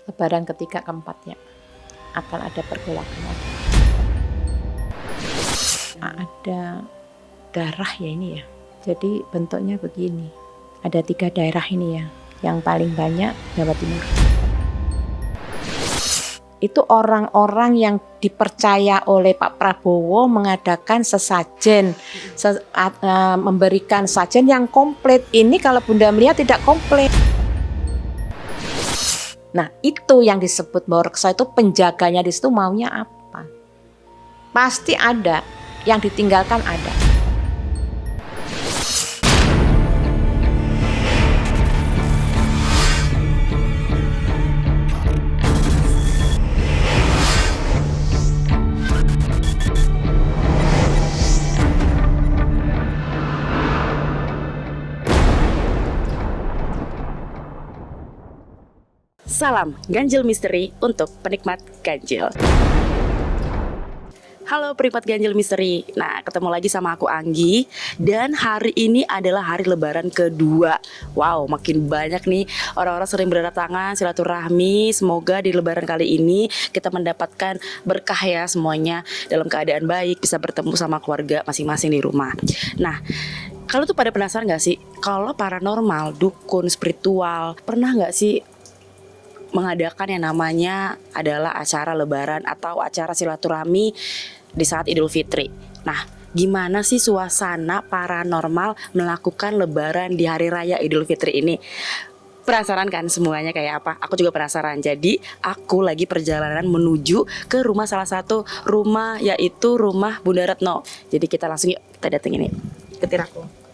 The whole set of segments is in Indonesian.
Lebaran ketiga keempatnya akan ada pergolakan lagi. Ada darah ya ini ya. Jadi bentuknya begini. Ada 3 daerah ini ya. Yang paling banyak Jawa Timur. Itu orang-orang yang dipercaya oleh Pak Prabowo mengadakan sesajen, memberikan sajen yang komplit. Ini kalau Bunda melihat tidak komplit. Nah, itu yang disebut bahwa reksa itu penjaganya di situ maunya apa? Pasti ada, yang ditinggalkan ada. Salam ganjil misteri untuk penikmat ganjil. Halo penikmat ganjil misteri. Nah, ketemu lagi sama aku Anggi. Dan hari ini adalah hari lebaran kedua. Wow, makin banyak nih orang-orang sering berdatangan silaturahmi. Semoga di lebaran kali ini kita mendapatkan berkah ya semuanya, dalam keadaan baik, bisa bertemu sama keluarga masing-masing di rumah. Nah, kalau tuh pada penasaran gak sih, kalau paranormal, dukun, spiritual, pernah gak sih mengadakan yang namanya adalah acara lebaran atau acara silaturahmi di saat Idul Fitri. Nah, gimana sih suasana paranormal melakukan lebaran di hari raya Idul Fitri ini? Penasaran kan semuanya kayak apa? Aku juga penasaran. Jadi aku lagi perjalanan menuju ke rumah salah satu rumah, yaitu rumah Bunda Retno. Jadi kita langsung yuk, kita datengin nih. Ketir aku.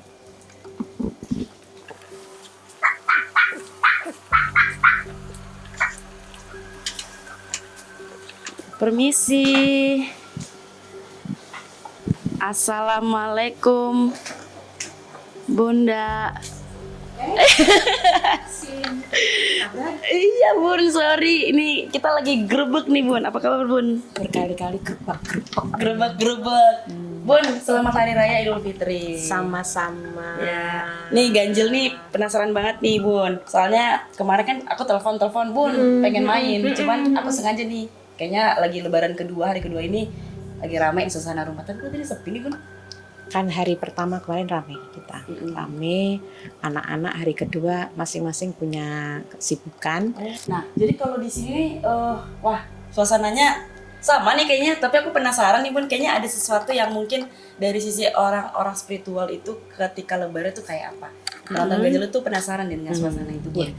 Permisi. Assalamualaikum Bunda. Iya Bun, sorry. Ini kita lagi grebek nih Bun. Apa kabar Bun? Berkali-kali Grebek. Bun, selamat Hari Raya Idul Fitri. Sama-sama. Ya. Nih ganjil nih, penasaran banget nih Bun. Soalnya kemarin kan aku telepon Bun, pengen main. Cuman aku sengaja nih, kayaknya lagi lebaran kedua, hari kedua ini lagi ramai suasana rumah. Tapi kok tadi sepi nih Bun? Kan hari pertama kemarin rame kita. Rame, anak-anak hari kedua masing-masing punya kesibukan. Nah, jadi kalau di sini wah, suasananya sama nih kayaknya, tapi aku penasaran nih Bun, kayaknya ada sesuatu yang mungkin dari sisi orang-orang spiritual itu ketika lebaran itu kayak apa. Penonton ganjil itu penasaran dengan suasana itu Bun.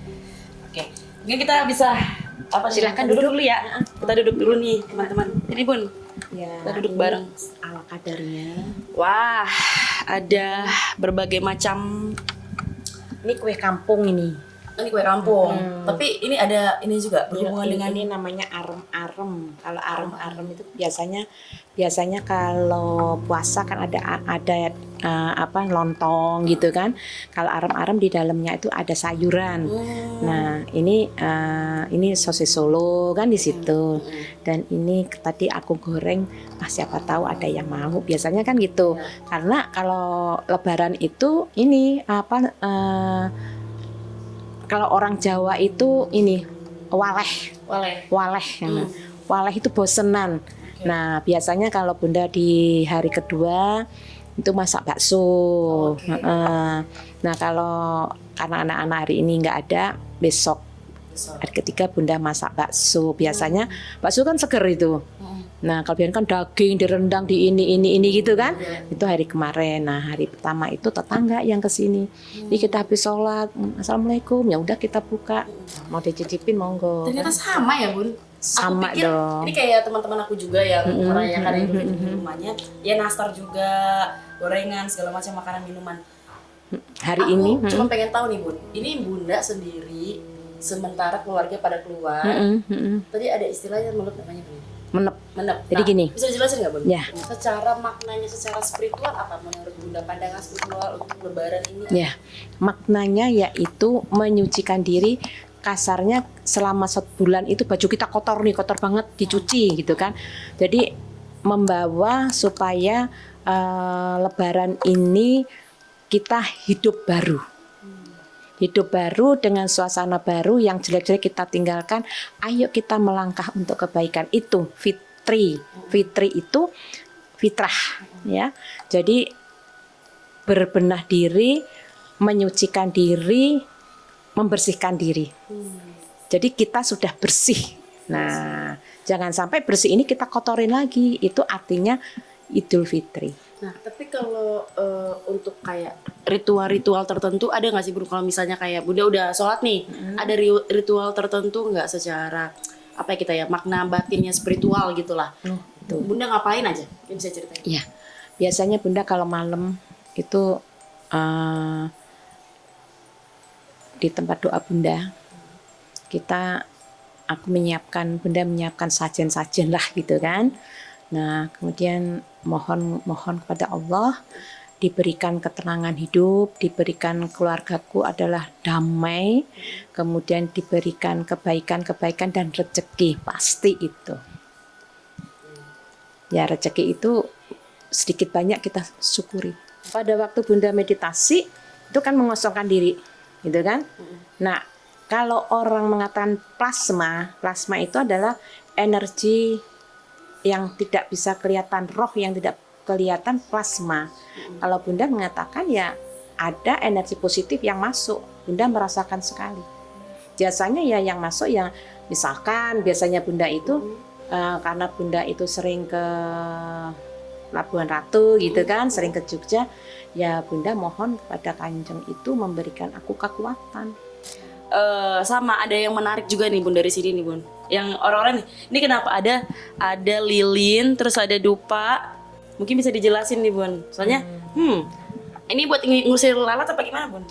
Oke, mungkin kita bisa silahkan duduk dulu ya. Kita duduk dulu nih teman-teman. Ini Bun, Ya, kita duduk bareng. Ala kadarnya. Wah, ada berbagai macam. Ini kue kampung ini. Ini kue kampung, tapi ini ada ini juga berhubungan dengan ini namanya arem-arem. Kalau arem-arem itu biasanya kalau puasa kan ada lontong gitu kan. Kalau arem-arem di dalamnya itu ada sayuran. Nah, ini sosis Solo kan di situ. Dan ini tadi aku goreng, siapa tahu ada yang mau. Biasanya kan gitu. Karena kalau lebaran itu ini kalau orang Jawa itu ini waleh. Waleh itu bosenan. Nah, biasanya kalau Bunda di hari kedua itu masak bakso. Nah, kalau karena anak-anak hari ini nggak ada, besok hari ketiga Bunda masak bakso. Biasanya bakso kan seger itu. Nah, kalau biasanya kan daging direndang di ini gitu kan. Itu hari kemarin. Nah, hari pertama itu tetangga yang kesini. Jadi kita habis sholat, assalamualaikum, ya udah kita buka. Mau dicicipin monggo. ternyata sama ya Bun. Sama aku pikir, dong. ini kayak teman-teman aku juga yang merayakan Idul Fitri di rumahnya, ya nastar juga, gorengan, segala macam makanan minuman. Hari Aku ini cuma pengen tahu nih Bun, ini Bunda sendiri sementara keluarga pada keluar. Tadi ada istilahnya namanya Bun. menep. Menep. Jadi gini. Bisa dijelasin nggak Bun? Ya. Secara maknanya, secara spiritual apa menurut Bunda, pandangan spiritual untuk lebaran ini? Ya, maknanya yaitu menyucikan diri. Kasarnya selama 1 bulan itu baju kita kotor banget, dicuci gitu kan. Jadi membawa supaya lebaran ini kita hidup baru. Hidup baru dengan suasana baru, yang jelek-jelek kita tinggalkan. Ayo kita melangkah untuk kebaikan. Itu fitri. Fitri itu fitrah, ya. Jadi berbenah diri, menyucikan diri, membersihkan diri. Jadi kita sudah bersih. Nah, jangan sampai bersih ini kita kotorin lagi. Itu artinya Idul Fitri. Nah, tapi kalau untuk kayak ritual-ritual tertentu ada nggak sih Bun? Kalau misalnya kayak Bunda udah sholat nih, ada ritual tertentu nggak secara apa ya kita ya makna batinnya spiritual gitulah. Itu. Bunda ngapain aja? Yang bisa ceritain? Iya, biasanya Bunda kalau malam itu di tempat doa Bunda, Bunda menyiapkan sajen-sajen lah gitu kan. Nah, kemudian mohon kepada Allah diberikan ketenangan hidup, diberikan keluargaku adalah damai, kemudian diberikan kebaikan-kebaikan dan rezeki, pasti itu. Ya, rezeki itu sedikit banyak kita syukuri. Pada waktu Bunda meditasi itu kan mengosongkan diri, gitu kan? Nah, kalau orang mengatakan plasma itu adalah energi yang tidak bisa kelihatan, roh yang tidak kelihatan, plasma. Kalau Bunda mengatakan ya ada energi positif yang masuk, Bunda merasakan sekali. Biasanya ya yang masuk yang misalkan biasanya Bunda itu karena Bunda itu sering ke Labuan Ratu gitu kan, sering ke Jogja, ya Bunda mohon kepada Kanjeng itu memberikan aku kekuatan. Sama ada yang menarik juga nih Bun dari sini nih Bun. Yang orang-orang nih, ini kenapa ada lilin, terus ada dupa. Mungkin bisa dijelasin nih Bun. Soalnya, ini buat ngusir lalat apa gimana Bun?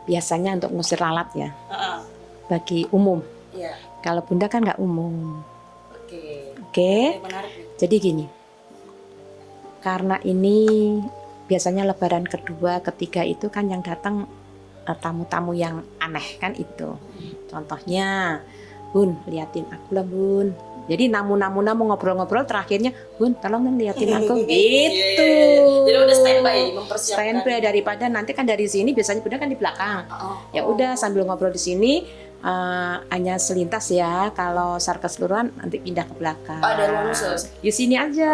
Biasanya untuk ngusir lalat ya, bagi umum. Iya. Kalau Bunda kan nggak umum. Oke. Menarik nih. Jadi gini, karena ini biasanya Lebaran kedua, ketiga itu kan yang datang tamu-tamu yang aneh kan itu. Contohnya, Bun, liatin aku lah Bun. Jadi namu-namu ngobrol-ngobrol, terakhirnya Bun, tolong dong liatin aku gitu. Jadi udah standby mempersiapkan. Standby daripada nanti kan dari sini biasanya Bunda kan di belakang. Ya udah sambil ngobrol di sini hanya selintas ya. Kalau secara keseluruhan nanti pindah ke belakang. Ada ruang khusus. Di sini aja.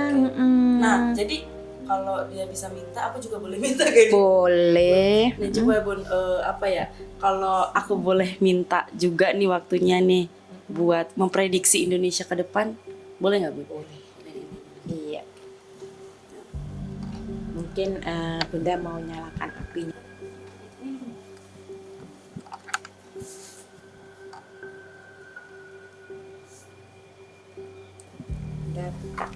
Okay. Nah, jadi kalau dia bisa minta, aku juga boleh minta kayak gitu. Boleh. Nih coba Bun, apa ya? Kalau aku boleh minta juga nih waktunya nih buat memprediksi Indonesia ke depan, boleh nggak Bun? Boleh. Iya. Mungkin Bunda mau nyalakan apinya. Bunda buka.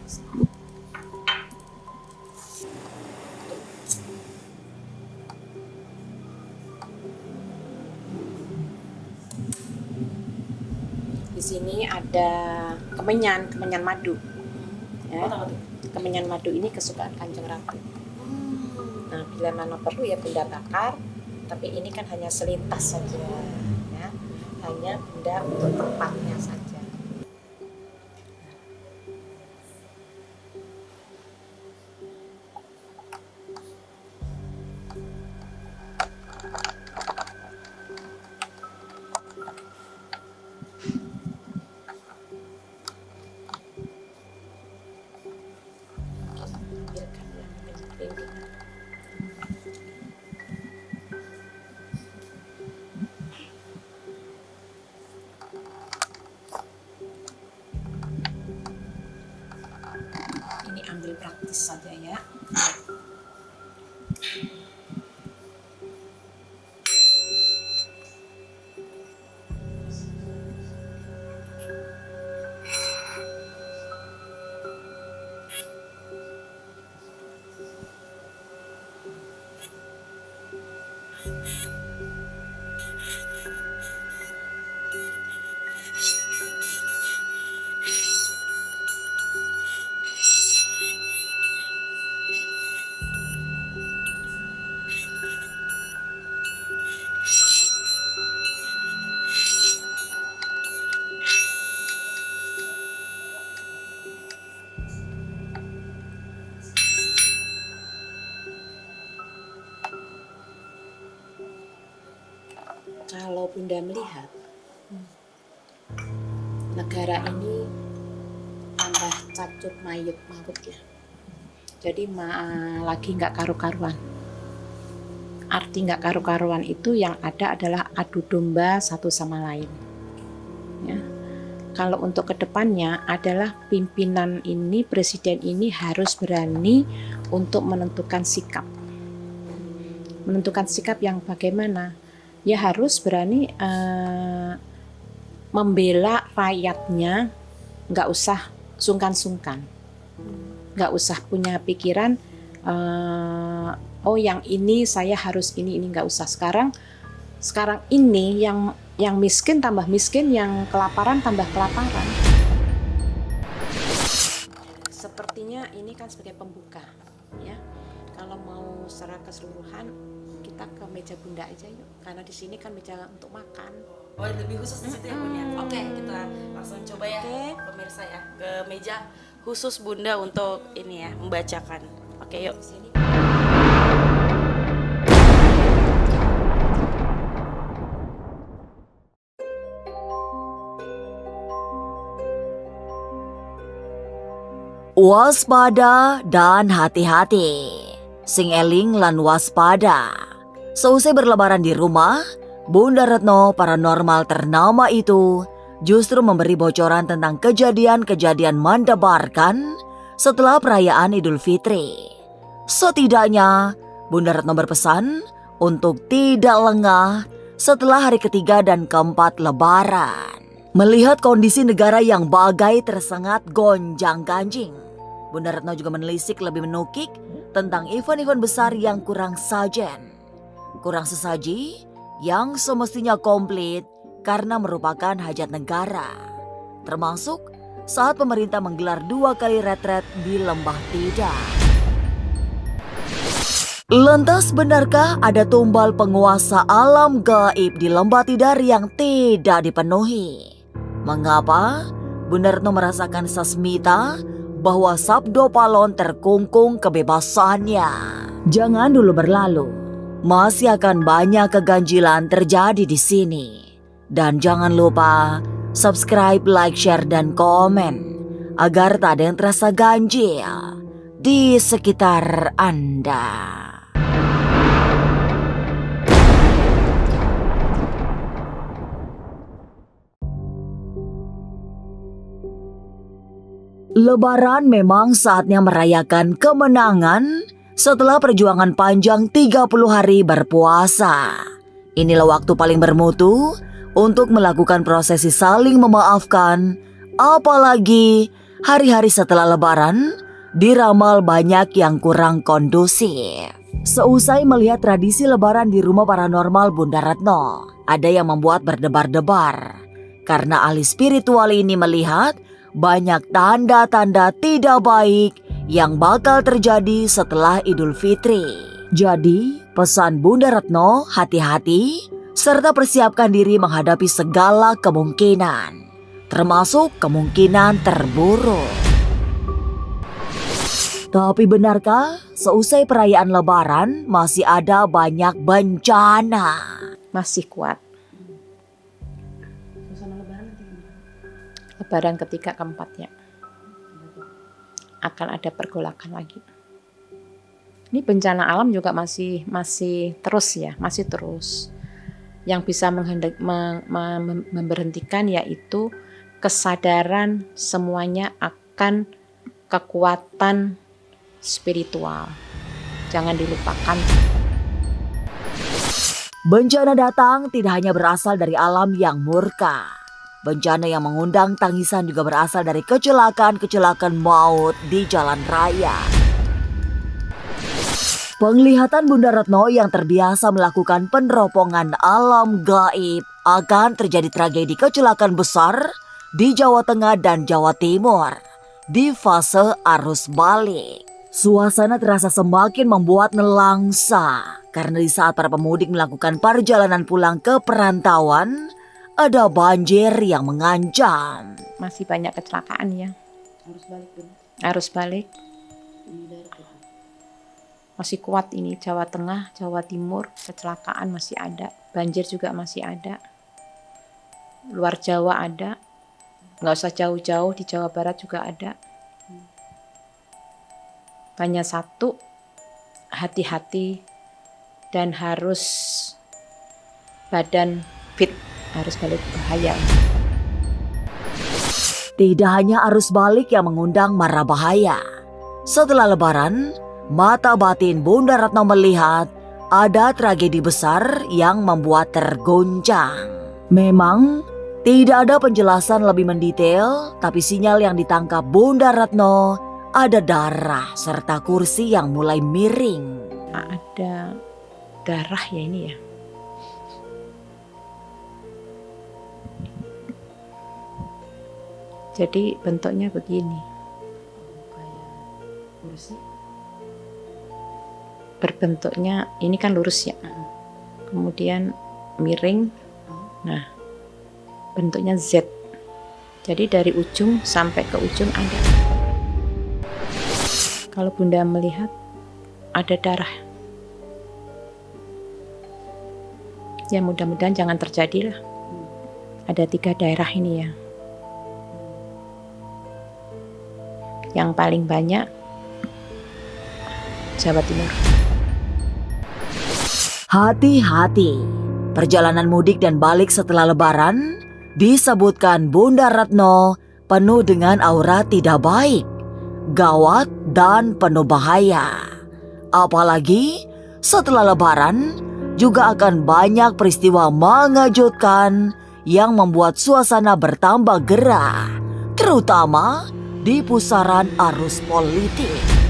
Di sini ada kemenyan madu. Ya. Kemenyan madu ini kesukaan Kanjeng Ratu. Nah, bila mana perlu ya Bunda bakar, tapi ini kan hanya selintas saja, ya. Hanya Bunda untuk tempatnya saja. Ini ambil praktis saja ya. Bunda melihat negara ini tambah cacut mayut maut ya. Jadi lagi nggak karu-karuan. Arti nggak karu-karuan itu yang ada adalah adu domba satu sama lain. Ya. Kalau untuk kedepannya adalah pimpinan ini, presiden ini harus berani untuk menentukan sikap. Menentukan sikap yang bagaimana? Ya harus berani membela rakyatnya, nggak usah sungkan-sungkan, nggak usah punya pikiran oh yang ini saya harus ini nggak usah. Sekarang ini yang miskin tambah miskin, yang kelaparan tambah kelaparan. Sepertinya ini kan sebagai pembuka, ya. Kalau mau secara keseluruhan kita ke meja Bunda aja yuk, karena di sini kan meja untuk makan. Oh, lebih khusus di situ ya Bunda. Oke, kita langsung coba ya pemirsa ya ke meja khusus Bunda untuk ini ya membacakan. Oke, yuk. Sini. Waspada dan hati-hati. Sing eling lan waspada. Seusai berlebaran di rumah, Bunda Retno paranormal ternama itu justru memberi bocoran tentang kejadian-kejadian mendebarkan setelah perayaan Idul Fitri. Setidaknya, Bunda Retno berpesan untuk tidak lengah setelah hari ketiga dan keempat lebaran. Melihat kondisi negara yang bagai tersengat gonjang-ganjing, Bunda Retno juga menelisik lebih menukik tentang event-event besar yang kurang sajen, kurang sesaji, yang semestinya komplit karena merupakan hajat negara. Termasuk saat pemerintah menggelar 2 kali retret di Lembah Tidar. Lantas benarkah ada tumbal penguasa alam gaib di Lembah Tidar yang tidak dipenuhi? Mengapa Bunda Retno merasakan sasmita bahwa Sabdo Palon terkungkung kebebasannya? Jangan dulu berlalu. Masih akan banyak keganjilan terjadi di sini. Dan jangan lupa subscribe, like, share, dan komen agar tak ada yang terasa ganjil di sekitar Anda. Lebaran memang saatnya merayakan kemenangan setelah perjuangan panjang 30 hari berpuasa. Inilah waktu paling bermutu untuk melakukan prosesi saling memaafkan, apalagi hari-hari setelah lebaran diramal banyak yang kurang kondusif. Seusai melihat tradisi lebaran di rumah paranormal Bunda Retno, ada yang membuat berdebar-debar karena ahli spiritual ini melihat banyak tanda-tanda tidak baik yang bakal terjadi setelah Idul Fitri. Jadi, pesan Bunda Retno, hati-hati serta persiapkan diri menghadapi segala kemungkinan, termasuk kemungkinan terburuk. Tapi benarkah seusai perayaan Lebaran masih ada banyak bencana? Masih kuat. Lebaran ketiga keempatnya akan ada pergolakan lagi. Ini bencana alam juga masih terus ya, masih terus. Yang bisa memberhentikan yaitu kesadaran semuanya akan kekuatan spiritual. Jangan dilupakan. Bencana datang tidak hanya berasal dari alam yang murka. Bencana yang mengundang tangisan juga berasal dari kecelakaan maut di jalan raya. Penglihatan Bunda Retno yang terbiasa melakukan peneropongan alam gaib akan terjadi tragedi kecelakaan besar di Jawa Tengah dan Jawa Timur di fase arus balik. Suasana terasa semakin membuat nelangsa karena di saat para pemudik melakukan perjalanan pulang ke perantauan, ada banjir yang mengancam. Masih banyak kecelakaan ya. Arus balik. Masih kuat ini Jawa Tengah, Jawa Timur, kecelakaan masih ada. Banjir juga masih ada. luar Jawa ada, nggak usah jauh-jauh, di Jawa Barat juga ada. Hanya satu, hati-hati dan harus badan fit, harus balik bahaya. Tidak hanya arus balik yang mengundang mara bahaya. Setelah Lebaran, mata batin Bunda Retno melihat ada tragedi besar yang membuat tergoncang. Memang tidak ada penjelasan lebih mendetail, tapi sinyal yang ditangkap Bunda Retno ada darah serta kursi yang mulai miring. Ada darah ya ini ya. Jadi bentuknya begini. Berbentuknya ini kan lurus ya. Kemudian miring. Nah, bentuknya Z. Jadi dari ujung sampai ke ujung ada. Kalau Bunda melihat ada darah. Ya mudah-mudahan jangan terjadi lah. Ada 3 daerah ini ya. Yang paling banyak Jawa Timur. Hati-hati, perjalanan mudik dan balik setelah Lebaran disebutkan Bunda Retno penuh dengan aura tidak baik, gawat dan penuh bahaya. Apalagi setelah Lebaran juga akan banyak peristiwa mengejutkan yang membuat suasana bertambah gerah, terutama di pusaran arus politik.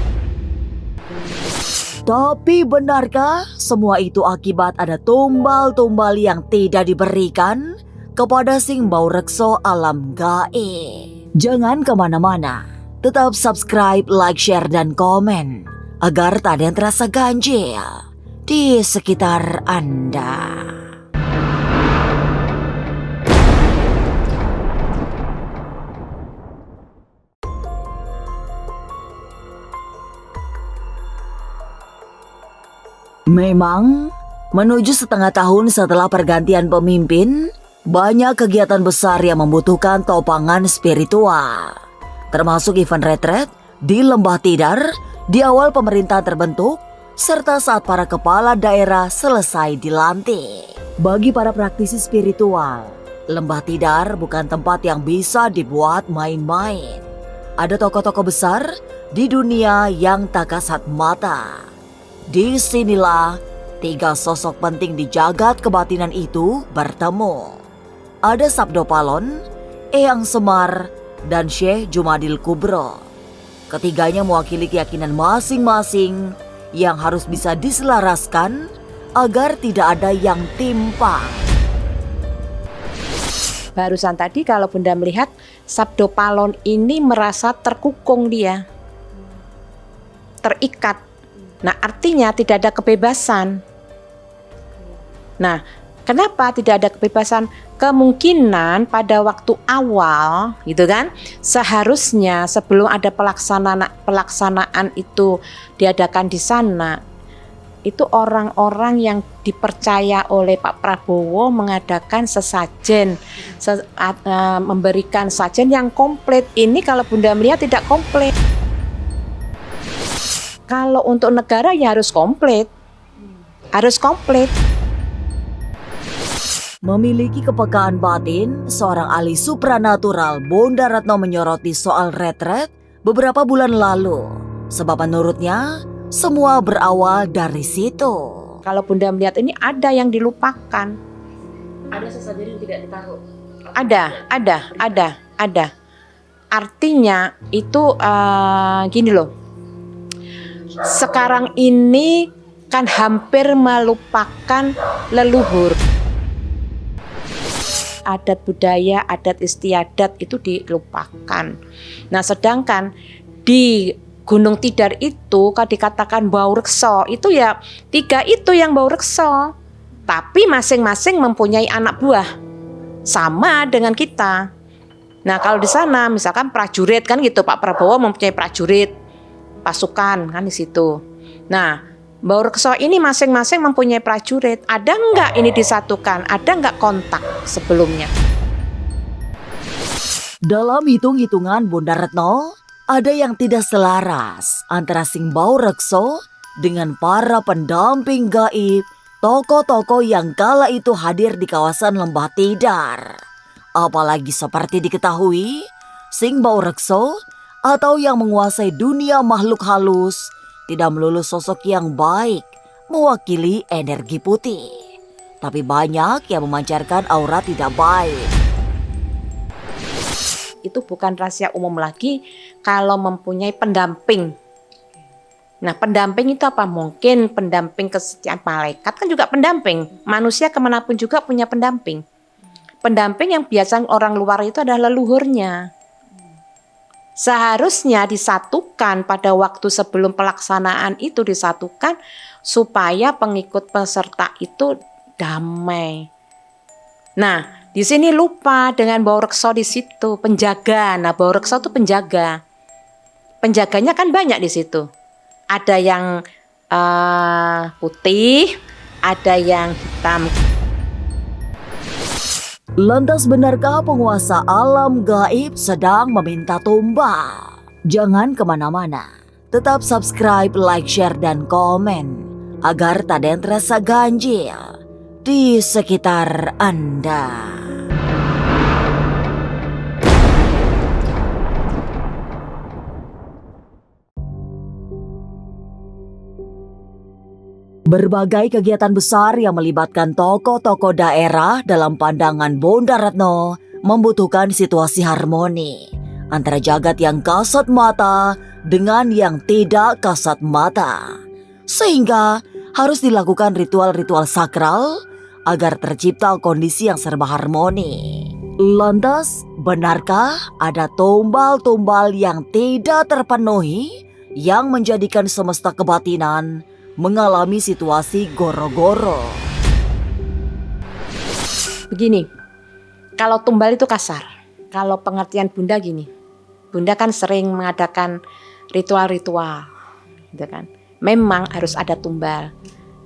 Tapi benarkah semua itu akibat ada tumbal-tumbal yang tidak diberikan kepada Sing Baurekso alam gaib? Jangan kemana-mana, tetap subscribe, like, share, dan komen agar tak ada yang terasa ganjil di sekitar Anda. Memang, menuju setengah tahun setelah pergantian pemimpin, banyak kegiatan besar yang membutuhkan topangan spiritual. Termasuk event retret di Lembah Tidar di awal pemerintahan terbentuk, serta saat para kepala daerah selesai dilantik. Bagi para praktisi spiritual, Lembah Tidar bukan tempat yang bisa dibuat main-main. Ada tokoh-tokoh besar di dunia yang tak kasat mata. Disinilah 3 sosok penting di jagat kebatinan itu bertemu. Ada Sabdo Palon, Eyang Semar, dan Syekh Jumadil Kubro. Ketiganya mewakili keyakinan masing-masing yang harus bisa diselaraskan agar tidak ada yang timpang. Barusan tadi kalau Bunda melihat Sabdo Palon ini merasa terkukung dia. Terikat. Nah, artinya tidak ada kebebasan. Nah, kenapa tidak ada kebebasan? Kemungkinan pada waktu awal, gitu kan, seharusnya sebelum ada pelaksanaan itu diadakan di sana, itu orang-orang yang dipercaya oleh Pak Prabowo mengadakan sesajen, memberikan sajen yang komplit. Ini kalau Bunda melihat tidak komplit. Kalau untuk negara ya harus komplit. Harus komplit. Memiliki kepekaan batin, seorang ahli supranatural Bunda Retno menyoroti soal retret beberapa bulan lalu. Sebab menurutnya, semua berawal dari situ. Kalau Bunda melihat ini ada yang dilupakan. Ada sesajen yang tidak ditaruh. Ada. Artinya itu gini loh. Sekarang ini kan hampir melupakan leluhur. Adat budaya, adat istiadat itu dilupakan. Nah, sedangkan di Gunung Tidar itu kan dikatakan Baurekso, itu ya 3 itu yang Baurekso. Tapi masing-masing mempunyai anak buah. Sama dengan kita. Nah, kalau di sana misalkan prajurit kan gitu, Pak Prabowo mempunyai prajurit, pasukan kan di situ. Nah, Baurekso ini masing-masing mempunyai prajurit. Ada enggak ini disatukan? Ada enggak kontak sebelumnya? Dalam hitung-hitungan Bunda Retno, ada yang tidak selaras antara Sing Bau Rekso dengan para pendamping gaib, tokoh-tokoh yang kala itu hadir di kawasan Lembah Tidar. Apalagi seperti diketahui, Sing Bau Rekso atau yang menguasai dunia makhluk halus tidak melulu sosok yang baik mewakili energi putih, tapi banyak yang memancarkan aura tidak baik. Itu bukan rahasia umum lagi kalau mempunyai pendamping. Nah, pendamping itu apa? Mungkin pendamping kesetiaan malaikat kan juga pendamping. Manusia kemanapun juga punya pendamping. Pendamping yang biasa orang luar itu adalah leluhurnya. Seharusnya disatukan pada waktu sebelum pelaksanaan itu disatukan supaya pengikut peserta itu damai. Nah, di sini lupa dengan Bau Rekso di situ, penjaga. Nah, Bau Rekso itu penjaga. Penjaganya kan banyak di situ. Ada yang putih, ada yang hitam. Lantas benarkah penguasa alam gaib sedang meminta tumbal? Jangan kemana-mana. Tetap subscribe, like, share, dan komen agar tak ada yang terasa ganjil di sekitar Anda. Berbagai kegiatan besar yang melibatkan tokoh-tokoh daerah dalam pandangan Bunda Retno membutuhkan situasi harmoni antara jagat yang kasat mata dengan yang tidak kasat mata. Sehingga harus dilakukan ritual-ritual sakral agar tercipta kondisi yang serba harmoni. Lantas, benarkah ada tumbal-tumbal yang tidak terpenuhi yang menjadikan semesta kebatinan mengalami situasi goro-goro? Begini, kalau tumbal itu kasar. Kalau pengertian Bunda gini, Bunda kan sering mengadakan ritual-ritual, gitu kan. Memang harus ada tumbal.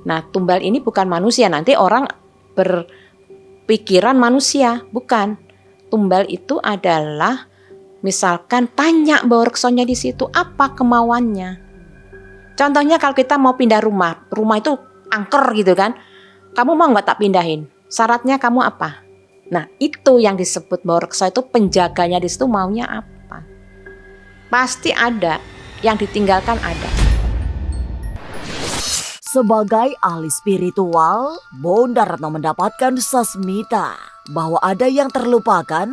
Nah, tumbal ini bukan manusia. Nanti orang berpikiran manusia, bukan. Tumbal itu adalah misalkan tanya Bau Reksonya di situ apa kemauannya. Contohnya kalau kita mau pindah rumah itu angker gitu kan. Kamu mau nggak tak pindahin? Syaratnya kamu apa? Nah, itu yang disebut Bau Rekso itu penjaganya di situ maunya apa? Pasti ada, yang ditinggalkan ada. Sebagai ahli spiritual, Bunda Retno mendapatkan sasmita bahwa ada yang terlupakan,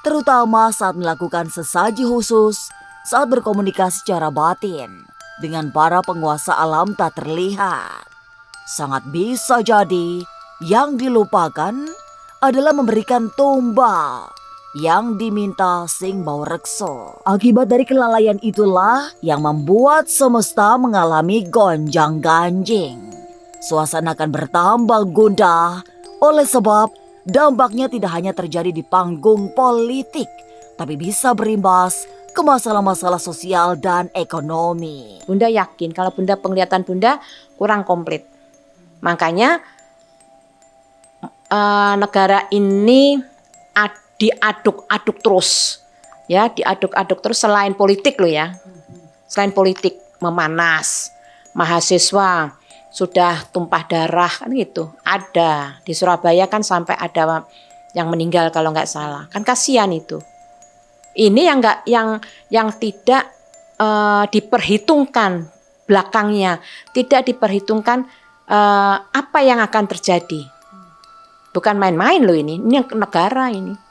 terutama saat melakukan sesaji khusus saat berkomunikasi secara batin dengan para penguasa alam tak terlihat. Sangat bisa jadi yang dilupakan adalah memberikan tumbal yang diminta Sing Bau Rekso. Akibat dari kelalaian itulah yang membuat semesta mengalami gonjang-ganjing. Suasana akan bertambah gundah oleh sebab dampaknya tidak hanya terjadi di panggung politik, tapi bisa berimbas ke masalah-masalah sosial dan ekonomi. Bunda yakin kalau penglihatan Bunda kurang komplit. Makanya negara ini diaduk-aduk terus. Ya, diaduk-aduk terus selain politik loh ya. Selain politik memanas. Mahasiswa sudah tumpah darah kan gitu. Ada di Surabaya kan sampai ada yang meninggal kalau nggak salah. Kan kasihan itu. Ini yang tidak diperhitungkan belakangnya, tidak diperhitungkan apa yang akan terjadi. Bukan main-main loh ini negara ini.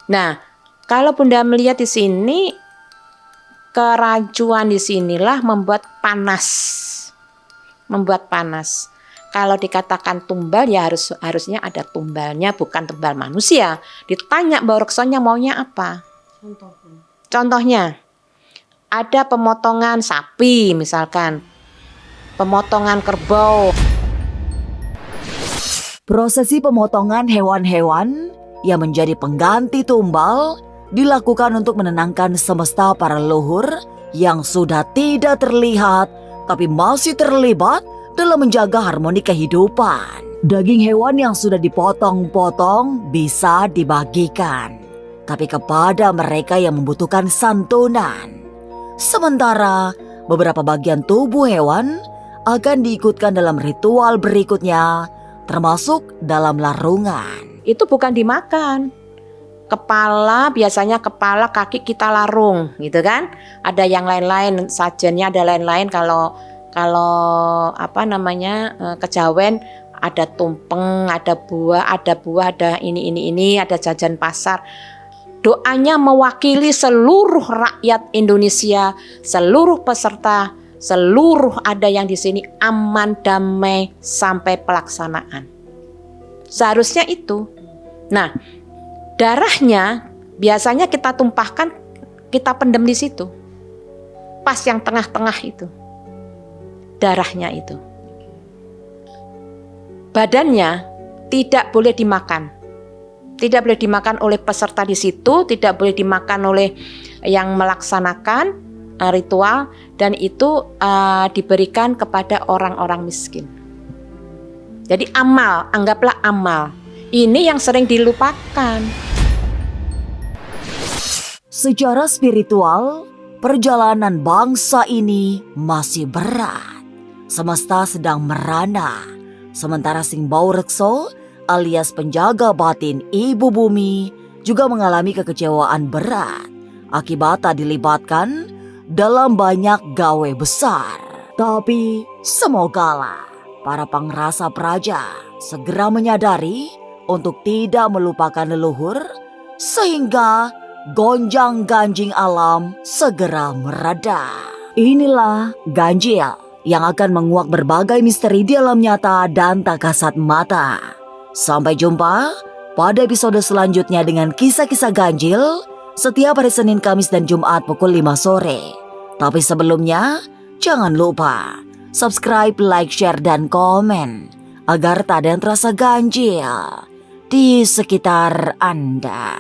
Nah, kalau Bunda melihat di sini kerancuan di sinilah membuat panas. Kalau dikatakan tumbal ya harusnya ada tumbalnya, bukan tumbal manusia. Ditanya Bau Reksonya maunya apa? Contohnya, ada pemotongan sapi misalkan, pemotongan kerbau. Prosesi pemotongan hewan-hewan yang menjadi pengganti tumbal dilakukan untuk menenangkan semesta para leluhur yang sudah tidak terlihat tapi masih terlibat dalam menjaga harmoni kehidupan. Daging hewan yang sudah dipotong-potong bisa dibagikan. tapi kepada mereka yang membutuhkan santunan. Sementara beberapa bagian tubuh hewan akan diikutkan dalam ritual berikutnya, termasuk dalam larungan. Itu bukan dimakan. Kepala, biasanya kepala, kaki kita larung gitu kan. Ada yang lain-lain, sajennya ada lain-lain. Kalau kejawen ada tumpeng, ada buah, ada ini, ada jajan pasar. Doanya mewakili seluruh rakyat Indonesia, seluruh peserta, seluruh ada yang di sini aman, damai sampai pelaksanaan. Seharusnya itu. Nah, darahnya biasanya kita tumpahkan, kita pendem di situ. Pas yang tengah-tengah itu. Darahnya itu. Badannya tidak boleh dimakan. Tidak boleh dimakan oleh peserta di situ, tidak boleh dimakan oleh yang melaksanakan ritual, dan itu diberikan kepada orang-orang miskin. Jadi amal, anggaplah amal. Ini yang sering dilupakan. Secara spiritual, perjalanan bangsa ini masih berat. Semesta sedang merana, sementara Sing Bau Rekso alias penjaga batin Ibu Bumi juga mengalami kekecewaan berat akibat tak dilibatkan dalam banyak gawe besar. Tapi semogalah para pengrasa praja segera menyadari untuk tidak melupakan leluhur sehingga gonjang-ganjing alam segera mereda. Inilah ganjil yang akan menguak berbagai misteri di alam nyata dan tak kasat mata. Sampai jumpa pada episode selanjutnya dengan kisah-kisah ganjil setiap hari Senin, Kamis, dan Jumat pukul 5 sore. Tapi sebelumnya, jangan lupa subscribe, like, share, dan komen agar tak ada yang terasa ganjil di sekitar Anda.